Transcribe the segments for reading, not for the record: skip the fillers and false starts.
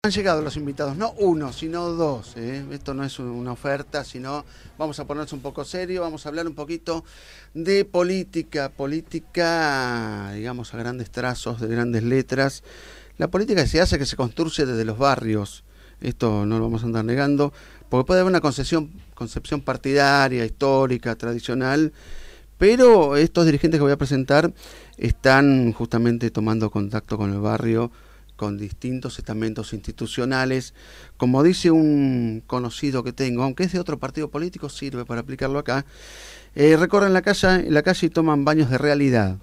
Han llegado los invitados, no uno, sino dos. Esto no es una oferta, sino vamos a ponernos un poco serio, vamos a hablar un poquito de política, digamos, a grandes trazos, de grandes letras. La política que se construye desde los barrios, esto no lo vamos a andar negando, porque puede haber una concepción partidaria, histórica, tradicional, pero estos dirigentes que voy a presentar están justamente tomando contacto con el barrio, con distintos estamentos institucionales. Como dice un conocido que tengo, aunque es de otro partido político, sirve para aplicarlo acá, recorren la calle y toman baños de realidad.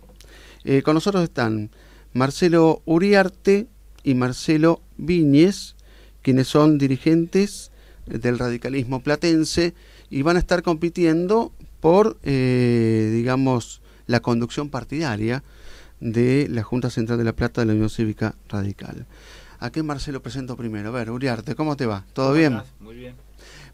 Con nosotros están Marcelo Uriarte y Marcelo Viñes, quienes son dirigentes del radicalismo platense y van a estar compitiendo por, digamos, la conducción partidaria de la Junta Central de La Plata de la Unión Cívica Radical. ¿A qué Marcelo presento primero? A ver, Uriarte, ¿cómo te va? ¿Todo bien? Estás? Muy bien.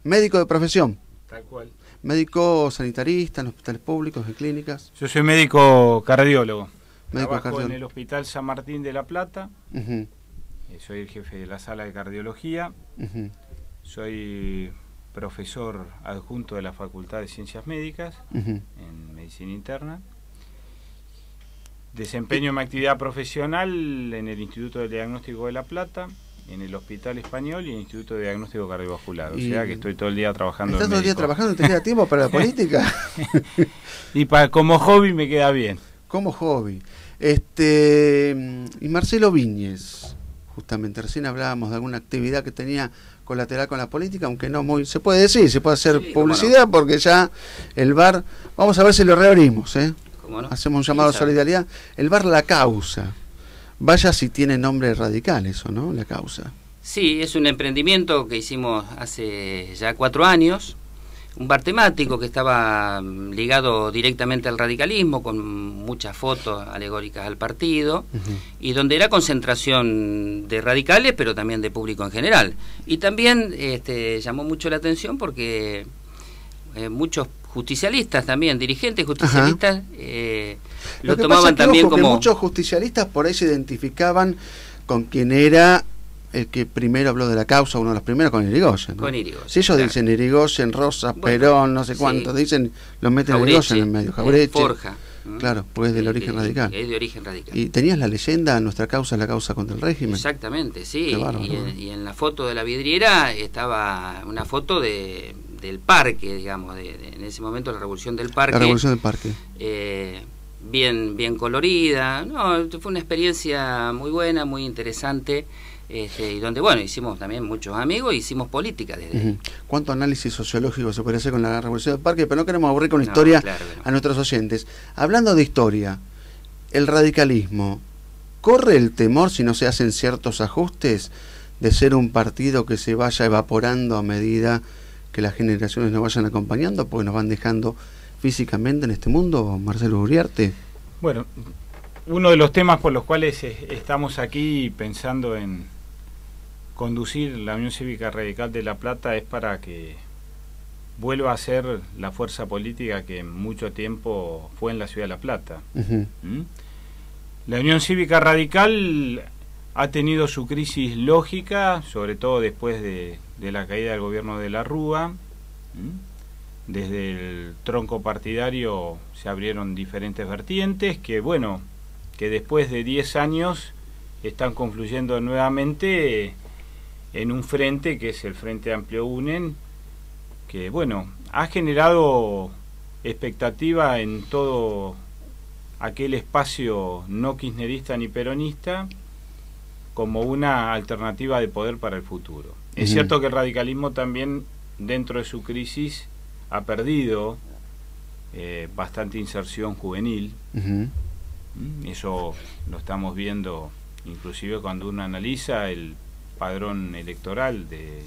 Médico de profesión. Tal cual. Médico sanitarista en hospitales públicos, en clínicas. Yo soy médico cardiólogo. Médico Trabajo en el Hospital San Martín de La Plata. Soy el jefe de la sala de cardiología. Soy profesor adjunto de la Facultad de Ciencias Médicas en Medicina Interna. Desempeño mi actividad profesional en el Instituto de Diagnóstico de La Plata, en el Hospital Español y en el Instituto de Diagnóstico Cardiovascular. O sea que estoy todo el día trabajando. ¿Estás todo el día trabajando? ¿Te queda tiempo para la política? Y como hobby me queda bien. Como hobby. Y Marcelo Viñes, justamente recién hablábamos de alguna actividad que tenía colateral con la política, aunque no muy, se puede decir, se puede hacer publicidad, porque ya el bar, vamos a ver si lo reabrimos, ¿No? Hacemos un llamado a solidaridad. El bar La Causa. Vaya si tiene nombre radical eso, ¿no? La Causa. Sí, es un emprendimiento que hicimos hace ya 4 años. Un bar temático que estaba ligado directamente al radicalismo, con muchas fotos alegóricas al partido, y donde era concentración de radicales, pero también de público en general. Y también llamó mucho la atención porque muchos justicialistas también, dirigentes justicialistas, lo tomaban también como... Muchos justicialistas por ahí se identificaban con quien era el que primero habló de la causa, uno de los primeros, con Irigoyen, ¿no? Con Irigoyen. Si ellos dicen Irigoyen, Rosas, Perón, no sé cuántos, dicen, los meten Irigoyen en el medio, Jaureche. Forja. Claro, pues es del origen radical. Es de origen radical. ¿Y tenías la leyenda, nuestra causa es la causa contra el régimen? Exactamente, sí. Bárbaro, y en la foto de la vidriera estaba una foto del parque, digamos, en ese momento la revolución del parque. La revolución del parque. Bien colorida. No, fue una experiencia muy buena, muy interesante. Y donde, bueno, hicimos también muchos amigos, hicimos política desde ahí. ¿Cuánto análisis sociológico se puede hacer con la Revolución del Parque? Pero no queremos aburrir con historia a nuestros oyentes. Hablando de historia, el radicalismo, ¿corre el temor, si no se hacen ciertos ajustes, de ser un partido que se vaya evaporando a medida que las generaciones nos vayan acompañando, porque nos van dejando físicamente en este mundo, Marcelo Uriarte? Bueno, uno de los temas por los cuales estamos aquí pensando en conducir la Unión Cívica Radical de La Plata es para que vuelva a ser la fuerza política que mucho tiempo fue en la ciudad de La Plata. La Unión Cívica Radical ha tenido su crisis lógica, sobre todo después de la caída del gobierno de la Rúa. Desde el tronco partidario se abrieron diferentes vertientes que, bueno, que después de 10 años están confluyendo nuevamente en un frente que es el Frente Amplio UNEN, que, bueno, ha generado expectativa en todo aquel espacio no kirchnerista ni peronista como una alternativa de poder para el futuro. Es cierto que el radicalismo también, dentro de su crisis, ha perdido bastante inserción juvenil. Eso lo estamos viendo inclusive cuando uno analiza el padrón electoral de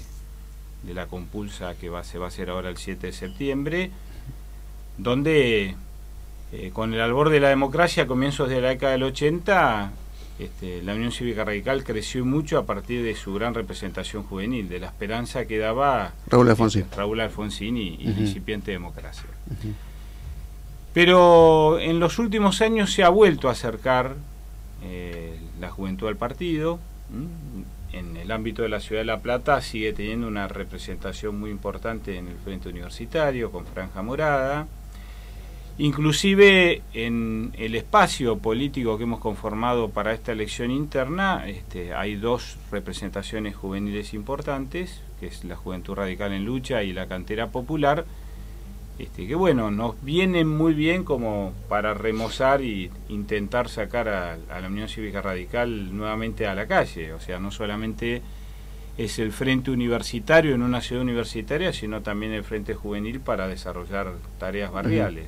la compulsa que se va a hacer ahora el 7 de septiembre, donde con el albor de la democracia a comienzos de la década del 80, la Unión Cívica Radical creció mucho a partir de su gran representación juvenil, de la esperanza que daba Raúl Alfonsín y la incipiente democracia. Pero en los últimos años se ha vuelto a acercar la juventud al partido, en el ámbito de la ciudad de La Plata sigue teniendo una representación muy importante en el Frente Universitario, con franja morada. Inclusive en el espacio político que hemos conformado para esta elección interna, hay dos representaciones juveniles importantes, que es la Juventud Radical en Lucha y la Cantera Popular, que bueno, nos vienen muy bien como para remozar y intentar sacar a la Unión Cívica Radical nuevamente a la calle. O sea, no solamente es el Frente Universitario en una ciudad universitaria, sino también el Frente Juvenil para desarrollar tareas barriales.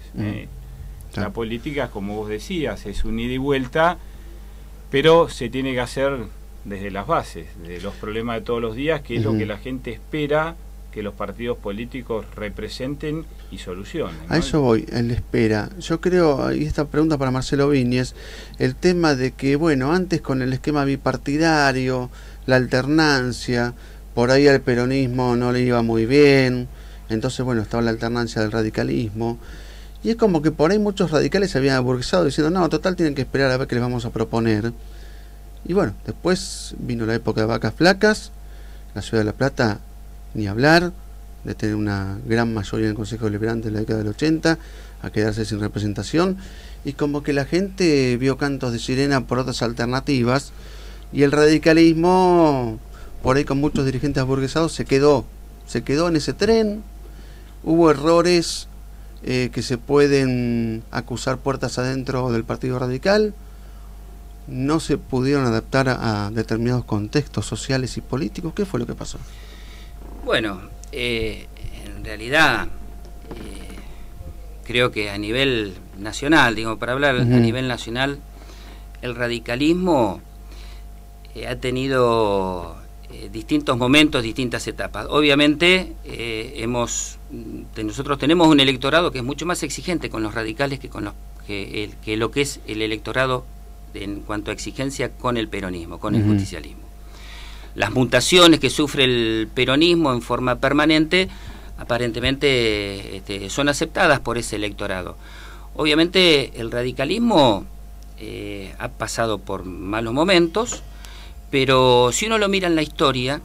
La política, como vos decías, es un ida y vuelta, pero se tiene que hacer desde las bases, de los problemas de todos los días, que es lo que la gente espera que los partidos políticos representen y solucionen, ¿no? A eso voy, él espera. Yo creo, y esta pregunta para Marcelo Viñes, el tema de que, bueno, antes con el esquema bipartidario, la alternancia, por ahí al peronismo no le iba muy bien, entonces, bueno, estaba la alternancia del radicalismo, y es como que por ahí muchos radicales se habían aburguesado diciendo, no, total, tienen que esperar a ver qué les vamos a proponer. Y bueno, después vino la época de vacas flacas, la ciudad de La Plata, ni hablar, de tener una gran mayoría en el Consejo Deliberante en la década del 80, a quedarse sin representación, y como que la gente vio cantos de sirena por otras alternativas, y el radicalismo, por ahí con muchos dirigentes aburguesados, se quedó en ese tren. Hubo errores que se pueden acusar puertas adentro del Partido Radical, no se pudieron adaptar a determinados contextos sociales y políticos. ¿Qué fue lo que pasó? Bueno, en realidad creo que a nivel nacional, digo, para hablar a nivel nacional, el radicalismo ha tenido distintos momentos, distintas etapas. Obviamente nosotros tenemos un electorado que es mucho más exigente con los radicales que lo que es el electorado en cuanto a exigencia con el peronismo, con el justicialismo. Las mutaciones que sufre el peronismo en forma permanente aparentemente son aceptadas por ese electorado. Obviamente el radicalismo ha pasado por malos momentos, pero si uno lo mira en la historia,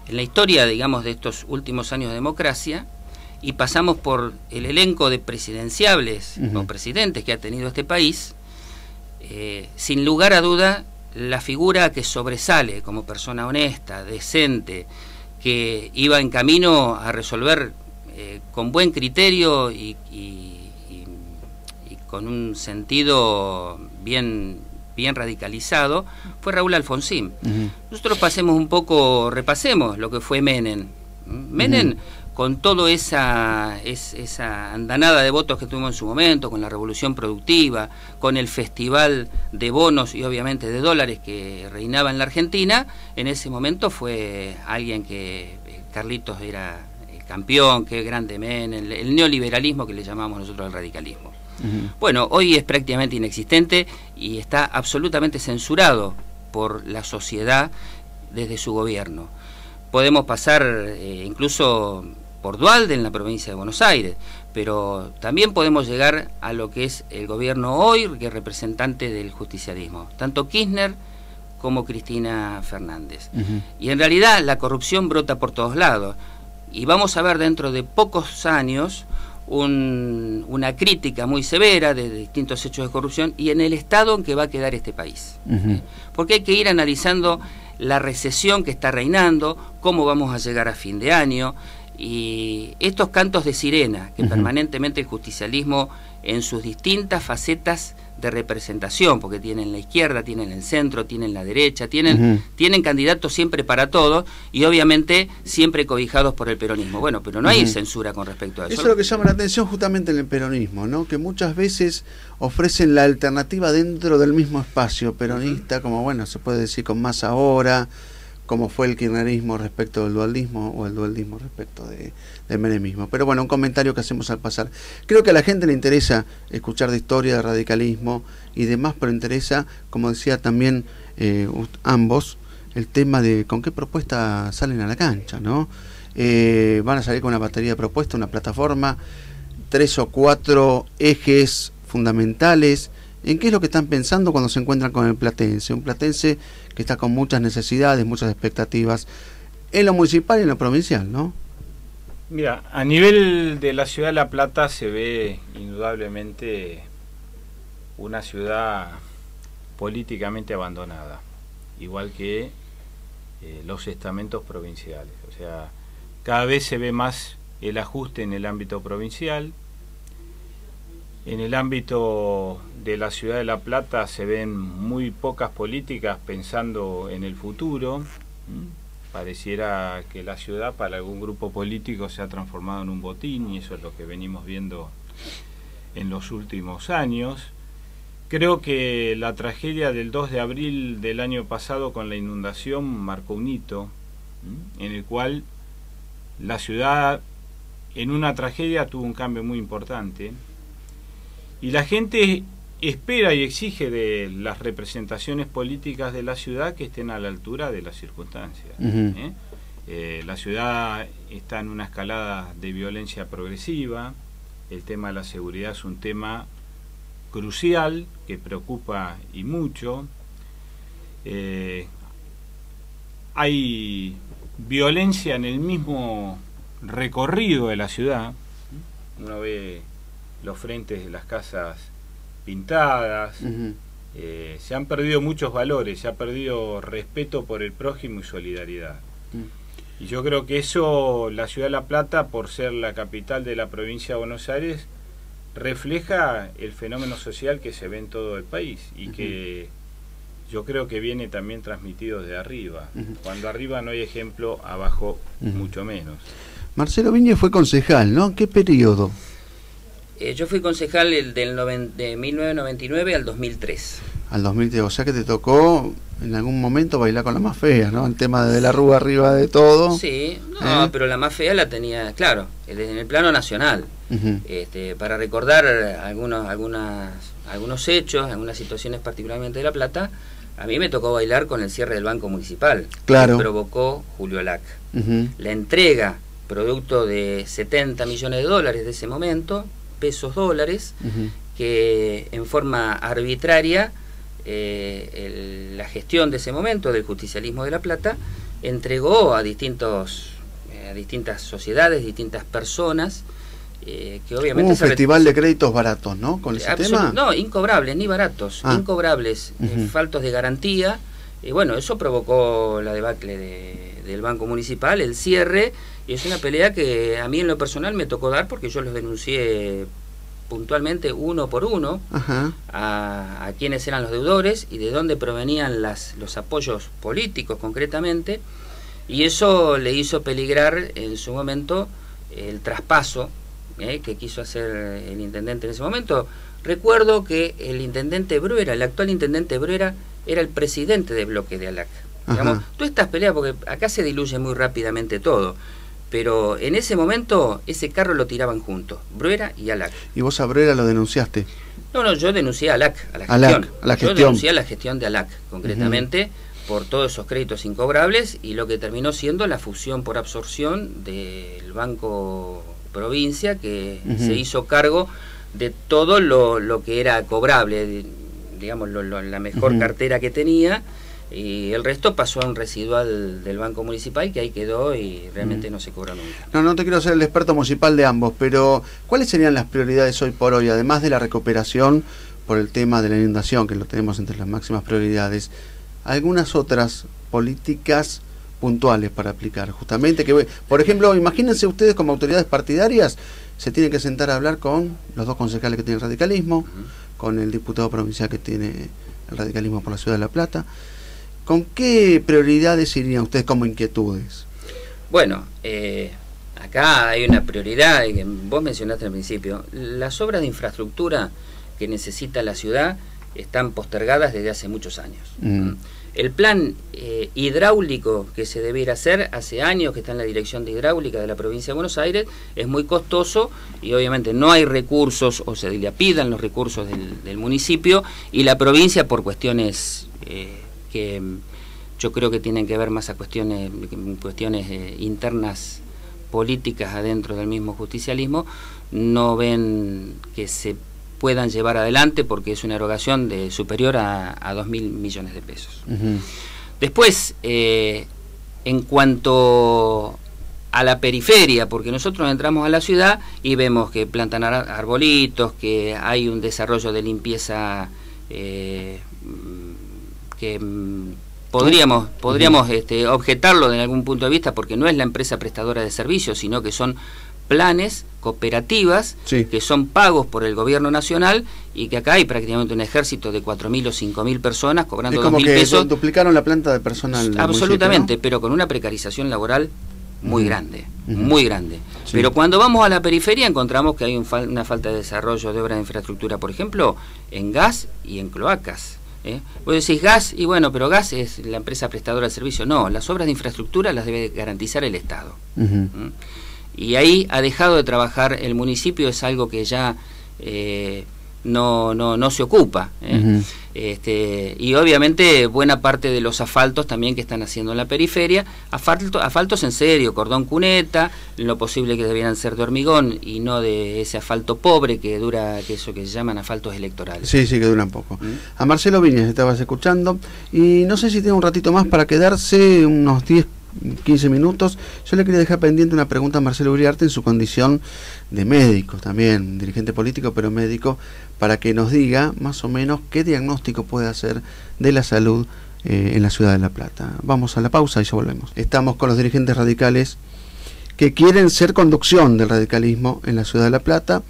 digamos, de estos últimos años de democracia, y pasamos por el elenco de presidenciables o presidentes que ha tenido este país, sin lugar a duda, la figura que sobresale como persona honesta, decente, que iba en camino a resolver con buen criterio y con un sentido bien radicalizado, fue Raúl Alfonsín. Nosotros repasemos lo que fue Menem. Menem, con toda esa andanada de votos que tuvimos en su momento, con la revolución productiva, con el festival de bonos y obviamente de dólares que reinaba en la Argentina, en ese momento fue alguien que Carlitos era el campeón, qué grande Menem, el neoliberalismo que le llamamos nosotros al radicalismo. Bueno, hoy es prácticamente inexistente y está absolutamente censurado por la sociedad desde su gobierno. Podemos pasar incluso por Duhalde en la provincia de Buenos Aires, pero también podemos llegar a lo que es el gobierno hoy, que es representante del justicialismo, tanto Kirchner como Cristina Fernández. Y en realidad la corrupción brota por todos lados, y vamos a ver dentro de pocos años una crítica muy severa de distintos hechos de corrupción y en el estado en que va a quedar este país. Porque hay que ir analizando la recesión que está reinando, cómo vamos a llegar a fin de año, y estos cantos de sirena que permanentemente el justicialismo en sus distintas facetas de representación, porque tienen la izquierda, tienen el centro, tienen la derecha, tienen candidatos siempre para todos y obviamente siempre cobijados por el peronismo. Bueno, pero no hay censura con respecto a eso. Eso es lo que llama la atención justamente en el peronismo, ¿no? Que muchas veces ofrecen la alternativa dentro del mismo espacio peronista, como bueno, se puede decir con más ahora, como fue el kirchnerismo respecto del dualdismo o el dualdismo respecto de menemismo. Pero bueno, un comentario que hacemos al pasar. Creo que a la gente le interesa escuchar de historia, de radicalismo y demás, pero interesa, como decía también ambos, el tema de con qué propuesta salen a la cancha, ¿no? Van a salir con una batería de propuestas, una plataforma, 3 o 4 ejes fundamentales ¿En qué es lo que están pensando cuando se encuentran con el platense? Un platense que está con muchas necesidades, muchas expectativas, en lo municipal y en lo provincial, ¿no? Mira, a nivel de la ciudad de La Plata se ve indudablemente una ciudad políticamente abandonada, igual que los estamentos provinciales. O sea, cada vez se ve más el ajuste en el ámbito provincial. En el ámbito de la ciudad de La Plata se ven muy pocas políticas pensando en el futuro. Pareciera que la ciudad para algún grupo político se ha transformado en un botín, y eso es lo que venimos viendo en los últimos años. Creo que la tragedia del 2 de abril del año pasado con la inundación marcó un hito en el cual la ciudad en una tragedia tuvo un cambio muy importante, y la gente espera y exige de las representaciones políticas de la ciudad que estén a la altura de las circunstancias. La ciudad está en una escalada de violencia progresiva. El tema de la seguridad es un tema crucial que preocupa y mucho. Hay violencia en el mismo recorrido de la ciudad. Uno ve los frentes de las casas pintadas. Se han perdido muchos valores, se ha perdido respeto por el prójimo y solidaridad. Y yo creo que eso, la ciudad de La Plata, por ser la capital de la provincia de Buenos Aires, refleja el fenómeno social que se ve en todo el país, y que yo creo que viene también transmitido de arriba. Cuando arriba no hay ejemplo, abajo mucho menos. Marcelo Viñes fue concejal, ¿no? ¿Qué periodo? Yo fui concejal de 1999 al 2003. Al 2003, o sea que te tocó en algún momento bailar con la más fea, ¿no? El tema de la rúa arriba de todo. Sí, no, pero la más fea la tenía, claro, en el plano nacional. Para recordar algunos hechos, algunas situaciones particularmente de La Plata, a mí me tocó bailar con el cierre del Banco Municipal, claro, que provocó Julio Lac. La entrega, producto de 70 millones de dólares de ese momento, pesos dólares, que en forma arbitraria la gestión de ese momento del justicialismo de La Plata entregó a distintas sociedades, distintas personas, que obviamente... Un festival de créditos baratos, ¿no? Con ese tema. No, incobrables, ni baratos, incobrables, faltos de garantía. Bueno, eso provocó la debacle del Banco Municipal, el cierre, y es una pelea que a mí en lo personal me tocó dar, porque yo los denuncié puntualmente uno por uno a quiénes eran los deudores y de dónde provenían los apoyos políticos concretamente, y eso le hizo peligrar en su momento el traspaso que quiso hacer el intendente en ese momento. Recuerdo que el intendente Bruera, el actual intendente Bruera, era el presidente del bloque de ALAC. Digamos, todas estas peleas, porque acá se diluye muy rápidamente todo, pero en ese momento ese carro lo tiraban juntos, Bruera y ALAC. ¿Y vos a Bruera lo denunciaste? No, yo denuncié a ALAC, a la gestión. Yo denuncié a la gestión de ALAC, concretamente, por todos esos créditos incobrables, y lo que terminó siendo la fusión por absorción del Banco Provincia, que se hizo cargo de todo lo que era cobrable, digamos, la mejor cartera que tenía, y el resto pasó a un residual del Banco Municipal, que ahí quedó y realmente no se cobró nunca. No te quiero ser el experto municipal de ambos, pero ¿cuáles serían las prioridades hoy por hoy, además de la recuperación por el tema de la inundación, que lo tenemos entre las máximas prioridades? Algunas otras políticas puntuales para aplicar, justamente, que por ejemplo, imagínense ustedes como autoridades partidarias, se tienen que sentar a hablar con los dos concejales que tienen el radicalismo, con el diputado provincial que tiene el radicalismo por la ciudad de La Plata. ¿Con qué prioridades irían ustedes como inquietudes? Bueno, acá hay una prioridad que vos mencionaste al principio. Las obras de infraestructura que necesita la ciudad están postergadas desde hace muchos años. El plan hidráulico que se debiera hacer hace años, que está en la Dirección de Hidráulica de la Provincia de Buenos Aires, es muy costoso y obviamente no hay recursos, o se dilapidan los recursos del municipio, y la provincia, por cuestiones que yo creo que tienen que ver más a cuestiones internas políticas adentro del mismo justicialismo, no ven que se puedan llevar adelante, porque es una erogación superior a 2.000 millones de pesos. Después, en cuanto a la periferia, porque nosotros entramos a la ciudad y vemos que plantan arbolitos, que hay un desarrollo de limpieza que podríamos objetarlo en algún punto de vista, porque no es la empresa prestadora de servicios, sino que son planes, cooperativas, que son pagos por el gobierno nacional, y que acá hay prácticamente un ejército de 4.000 o 5.000 personas cobrando 2.000 pesos. Duplicaron la planta de personal. Absolutamente, ¿no? Pero con una precarización laboral muy grande, muy grande. Pero cuando vamos a la periferia encontramos que hay una falta de desarrollo de obras de infraestructura, por ejemplo, en gas y en cloacas. Vos decís gas, y bueno, pero gas es la empresa prestadora de servicio. No, las obras de infraestructura las debe garantizar el Estado. Y ahí ha dejado de trabajar el municipio, es algo que ya no se ocupa. Y obviamente buena parte de los asfaltos también que están haciendo en la periferia, asfaltos en serio, cordón cuneta, en lo posible que debieran ser de hormigón y no de ese asfalto pobre que dura, que eso que se llaman asfaltos electorales. Sí, que duran poco. A Marcelo Viñas estabas escuchando, y no sé si tiene un ratito más para quedarse, unos 10-15 minutos. Yo le quería dejar pendiente una pregunta a Marcelo Uriarte en su condición de médico, también dirigente político, pero médico, para que nos diga más o menos qué diagnóstico puede hacer de la salud en la ciudad de La Plata. Vamos a la pausa y ya volvemos. Estamos con los dirigentes radicales que quieren ser conducción del radicalismo en la ciudad de La Plata,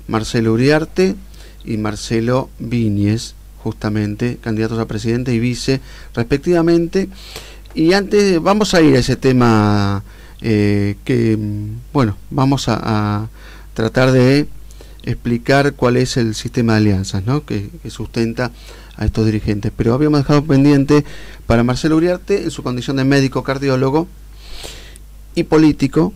Marcelo Uriarte y Marcelo Viñes, justamente candidatos a presidente y vice respectivamente. Y antes vamos a ir a ese tema que, bueno, vamos a tratar de explicar cuál es el sistema de alianzas, ¿no?, que sustenta a estos dirigentes. Pero habíamos dejado pendiente para Marcelo Uriarte, en su condición de médico cardiólogo y político,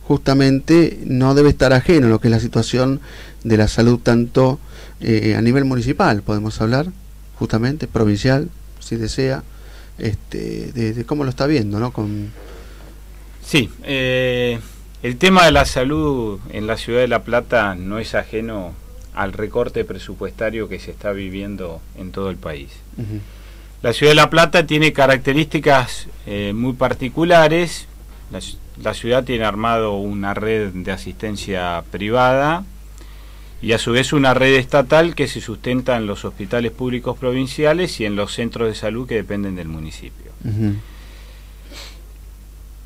justamente no debe estar ajeno a lo que es la situación de la salud, tanto a nivel municipal, podemos hablar, justamente, provincial, si desea, de cómo lo está viendo, ¿no? Sí, el tema de la salud en la ciudad de La Plata no es ajeno al recorte presupuestario que se está viviendo en todo el país. La ciudad de La Plata tiene características muy particulares. La ciudad tiene armado una red de asistencia privada y a su vez una red estatal que se sustenta en los hospitales públicos provinciales y en los centros de salud que dependen del municipio.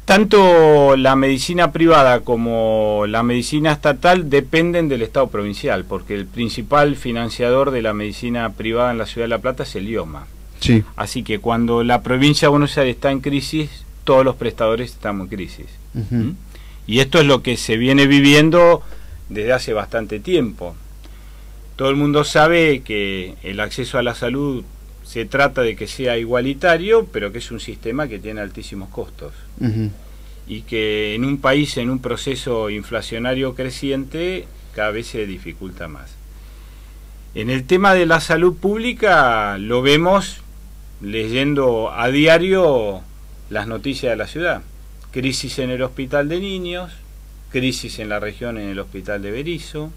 Tanto la medicina privada como la medicina estatal dependen del Estado provincial, porque el principal financiador de la medicina privada en la ciudad de La Plata es el IOMA. Así que cuando la provincia de Buenos Aires está en crisis, todos los prestadores estamos en crisis. Y esto es lo que se viene viviendo desde hace bastante tiempo. Todo el mundo sabe que el acceso a la salud se trata de que sea igualitario, pero que es un sistema que tiene altísimos costos. Y que en un país en un proceso inflacionario creciente cada vez se dificulta más. En el tema de la salud pública lo vemos leyendo a diario las noticias de la ciudad. Crisis en el hospital de niños, crisis en la región en el hospital de Berisso.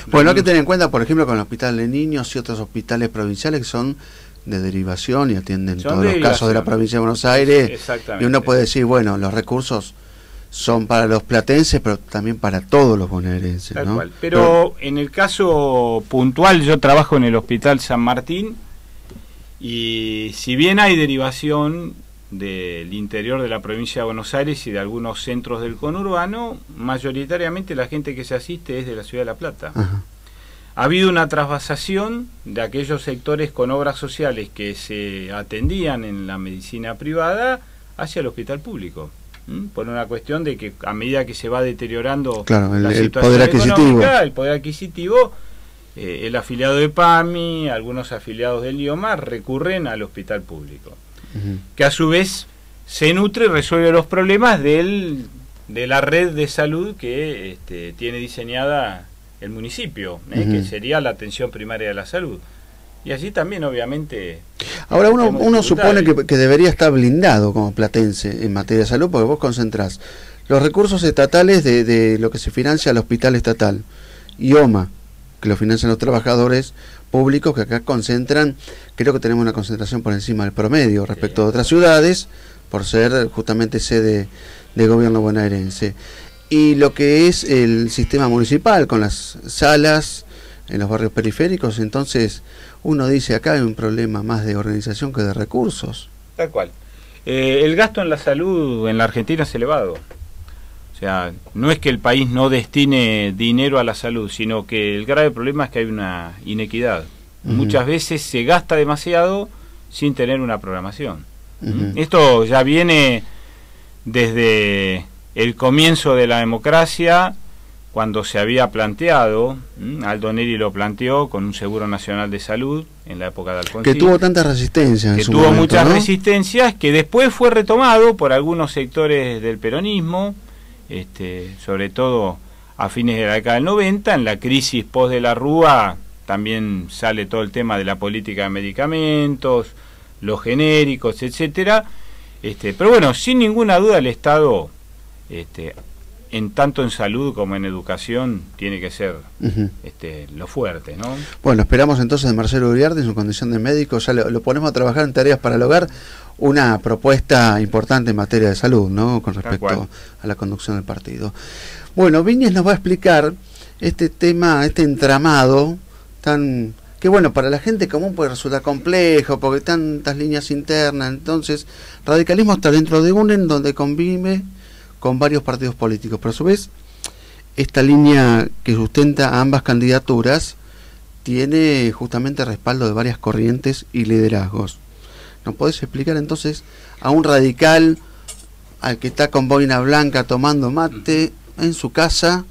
Bueno, hay que tener en cuenta, por ejemplo, con el hospital de niños y otros hospitales provinciales que son de derivación y atienden todos los casos de la provincia de Buenos Aires. Y uno puede decir, bueno, los recursos son para los platenses, pero también para todos los bonaerenses, ¿no? Tal cual. Pero en el caso puntual, yo trabajo en el Hospital San Martín, y si bien hay derivación del interior de la provincia de Buenos Aires y de algunos centros del conurbano, mayoritariamente la gente que se asiste es de la ciudad de La Plata. Ha habido una trasvasación de aquellos sectores con obras sociales que se atendían en la medicina privada hacia el hospital público, por una cuestión de que a medida que se va deteriorando la situación económica, el poder adquisitivo, el afiliado de PAMI, algunos afiliados del IOMA recurren al hospital público, que a su vez se nutre y resuelve los problemas de la red de salud que tiene diseñada el municipio, que sería la atención primaria de la salud. Y así también, obviamente... Ahora uno supone que debería estar blindado como platense en materia de salud, porque vos concentrás los recursos estatales de lo que se financia al hospital estatal, IOMA, que lo financian los trabajadores públicos, que acá concentran, creo que tenemos una concentración por encima del promedio respecto de otras ciudades, por ser justamente sede de gobierno bonaerense. Y lo que es el sistema municipal, con las salas en los barrios periféricos, entonces uno dice, acá hay un problema más de organización que de recursos. Tal cual. El gasto en la salud en la Argentina es elevado. O sea, no es que el país no destine dinero a la salud, sino que el grave problema es que hay una inequidad. Muchas veces se gasta demasiado sin tener una programación. Esto ya viene desde el comienzo de la democracia, cuando se había planteado, Aldo Neri lo planteó con un seguro nacional de salud en la época de Alfonsín. Que tuvo tantas resistencias en su momento, tuvo muchas resistencias, que después fue retomado por algunos sectores del peronismo, sobre todo a fines de la década del 90, en la crisis post de la Rúa también sale todo el tema de la política de medicamentos, los genéricos, etcétera. Pero bueno, sin ninguna duda el Estado, en tanto en salud como en educación, tiene que ser lo fuerte, ¿no? Bueno, esperamos entonces de Marcelo Uriarte, en su condición de médico, ya lo ponemos a trabajar en tareas para el hogar, una propuesta importante en materia de salud, ¿no? Con respecto a la conducción del partido. Bueno, Viñes nos va a explicar este tema, este entramado tan... que bueno, para la gente común puede resultar complejo, porque tantas líneas internas. Entonces, radicalismo está dentro de UNEN, donde convive con varios partidos políticos, pero a su vez, esta línea que sustenta a ambas candidaturas tiene justamente respaldo de varias corrientes y liderazgos. ¿Nos podés explicar entonces a un radical, al que está con boina blanca tomando mate en su casa,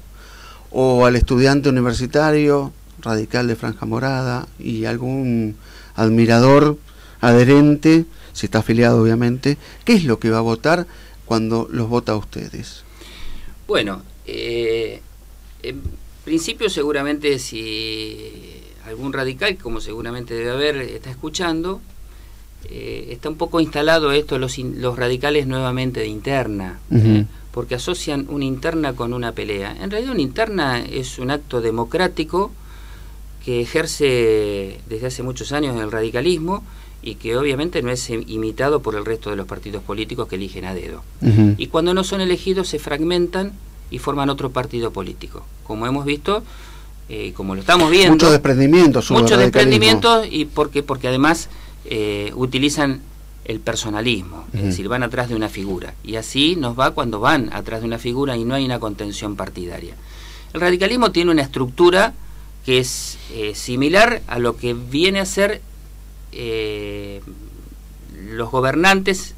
o al estudiante universitario radical de franja morada, y algún admirador adherente, si está afiliado obviamente, qué es lo que va a votar cuando los vota a ustedes? Bueno, en principio seguramente si algún radical, como seguramente debe haber, está escuchando, está un poco instalado esto, los radicales nuevamente de interna, porque asocian una interna con una pelea. En realidad una interna es un acto democrático que ejerce desde hace muchos años el radicalismo, y que obviamente no es imitado por el resto de los partidos políticos que eligen a dedo. Y cuando no son elegidos se fragmentan y forman otro partido político, como hemos visto, como lo estamos viendo. Muchos desprendimientos. Muchos desprendimientos, y porque además utilizan el personalismo, es decir, van atrás de una figura, y así nos va cuando van atrás de una figura y no hay una contención partidaria. El radicalismo tiene una estructura que es similar a lo que viene a ser los gobernantes,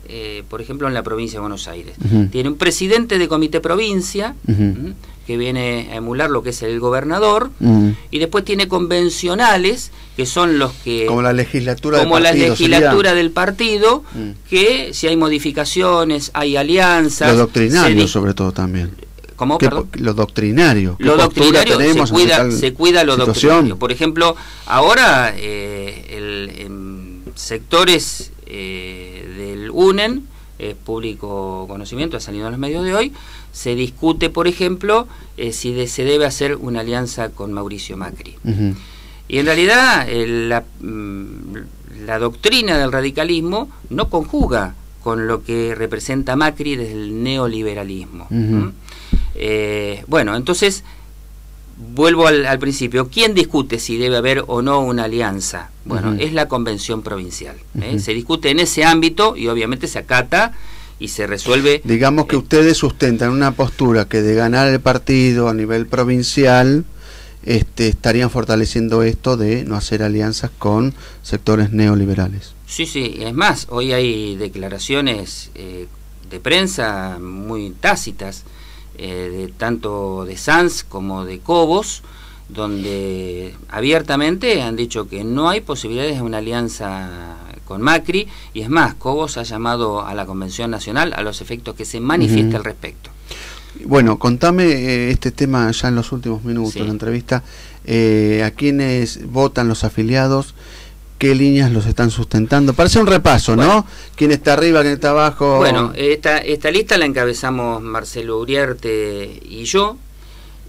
por ejemplo, en la provincia de Buenos Aires. Tiene un presidente de comité provincia, que viene a emular lo que es el gobernador, y después tiene convencionales, que son los que... Como la legislatura como del partido. La legislatura del partido, que si hay modificaciones, hay alianzas... Los doctrinarios sobre todo también. ¿Cómo? Lo doctrinario. Lo doctrinario, se cuida lo doctrinario. Por ejemplo, ahora en sectores del UNEN, público conocimiento, ha salido en los medios de hoy, se discute, por ejemplo, si se debe hacer una alianza con Mauricio Macri. Y en realidad la doctrina del radicalismo no conjuga con lo que representa Macri desde el neoliberalismo. Bueno, entonces vuelvo al principio. ¿Quién discute si debe haber o no una alianza? Bueno, es la convención provincial. Se discute en ese ámbito y obviamente se acata y se resuelve. Digamos que ustedes sustentan una postura que de ganar el partido a nivel provincial estarían fortaleciendo esto de no hacer alianzas con sectores neoliberales. Sí, es más, hoy hay declaraciones de prensa muy tácitas, tanto de Sanz como de Cobos, donde abiertamente han dicho que no hay posibilidades de una alianza con Macri, y es más, Cobos ha llamado a la Convención Nacional a los efectos que se manifieste al respecto. Bueno, contame este tema ya en los últimos minutos de la entrevista, a quiénes votan los afiliados, qué líneas los están sustentando, para hacer un repaso, ¿no? ¿Quién está arriba, quién está abajo? Bueno, esta lista la encabezamos Marcelo Uriarte y yo,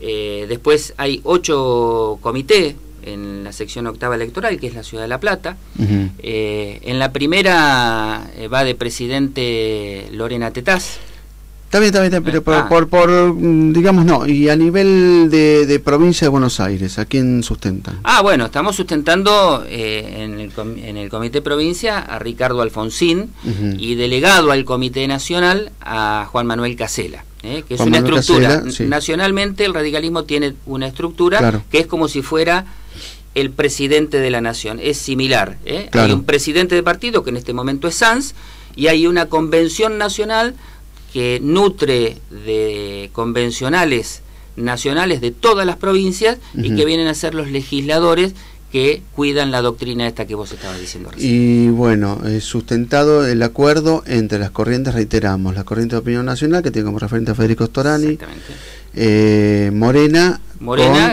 Después hay 8 comités en la sección octava electoral, que es la ciudad de La Plata. En la primera va de presidente Lorena Tetaz. Está bien, pero digamos no. Y a nivel de provincia de Buenos Aires, ¿a quién sustentan? Bueno, estamos sustentando en el Comité Provincia a Ricardo Alfonsín y delegado al Comité Nacional a Juan Manuel Casela. Que es una estructura. Casela, sí. Nacionalmente el radicalismo tiene una estructura que es como si fuera el presidente de la nación. Es similar. Hay un presidente de partido, que en este momento es Sanz, y hay una convención nacional que nutre de convencionales nacionales de todas las provincias y que vienen a ser los legisladores que cuidan la doctrina esta que vos estabas diciendo recién. Y bueno, sustentado el acuerdo entre las corrientes, reiteramos, la corriente de opinión nacional, que tiene como referente a Federico Storani, Morena,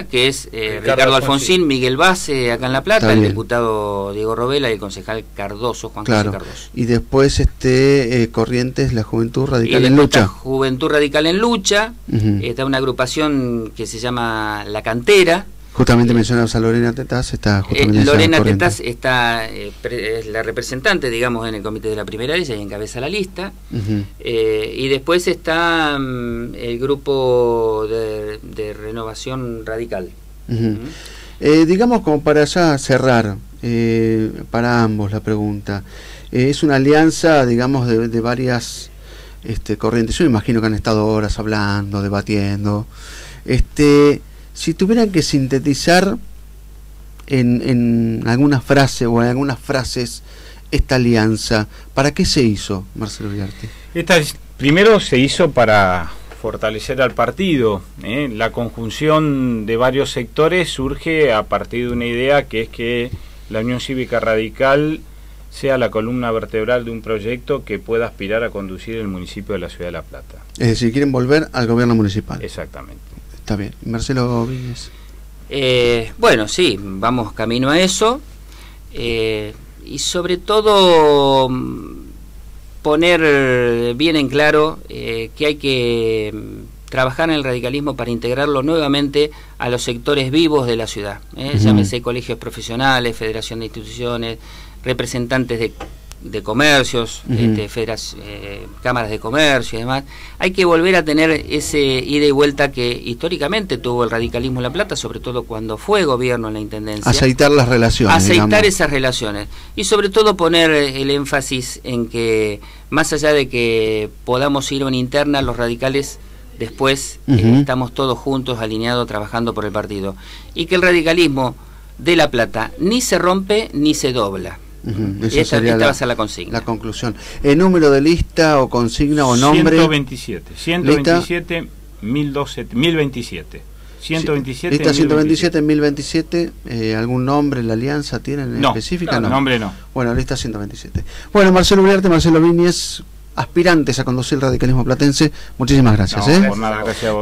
que es Ricardo Alfonsín, Miguel Base acá en La Plata, el diputado Diego Robela y el concejal Cardoso, Juan José Cardoso. Y después Corrientes, la Juventud Radical en Lucha. Juventud Radical en Lucha, está una agrupación que se llama La Cantera. Justamente mencionamos a Lorena Tetaz, está justamente Lorena Tetaz está, es la representante, digamos, en el comité de la primera ella y encabeza la lista. Y después está el grupo de Renovación Radical. Digamos, como para ya cerrar, para ambos la pregunta, es una alianza, digamos, de varias corrientes. Yo me imagino que han estado horas hablando, debatiendo. Si tuvieran que sintetizar en alguna frase o en algunas frases esta alianza, ¿para qué se hizo, Marcelo Uriarte? Primero se hizo para fortalecer al partido. La conjunción de varios sectores surge a partir de una idea, que es que la Unión Cívica Radical sea la columna vertebral de un proyecto que pueda aspirar a conducir el municipio de la ciudad de La Plata. Es decir, quieren volver al gobierno municipal. Exactamente. Está bien. Marcelo Víñez. Bueno, sí, vamos camino a eso. Y sobre todo poner bien en claro que hay que trabajar en el radicalismo para integrarlo nuevamente a los sectores vivos de la ciudad. Llámese colegios profesionales, federación de instituciones, representantes de comercios, cámaras de comercio y demás. Hay que volver a tener ese ida y vuelta que históricamente tuvo el radicalismo en La Plata, sobre todo cuando fue gobierno en la intendencia. Aceitar las relaciones. Aceitar esas relaciones. Y sobre todo poner el énfasis en que, más allá de que podamos ir a una interna, los radicales después estamos todos juntos, alineados, trabajando por el partido. Y que el radicalismo de La Plata ni se rompe ni se dobla. Esta va a ser la consigna. La conclusión. ¿El número de lista o consigna o nombre? 127. 127, 1027. 127. Lista 127, 1027. ¿Algún nombre la alianza tienen específica? No, nombre no. Bueno, lista 127. Bueno, Marcelo Uriarte, Marcelo Víñez, aspirantes a conducir el radicalismo platense. Muchísimas gracias. Por nada, gracias a vos.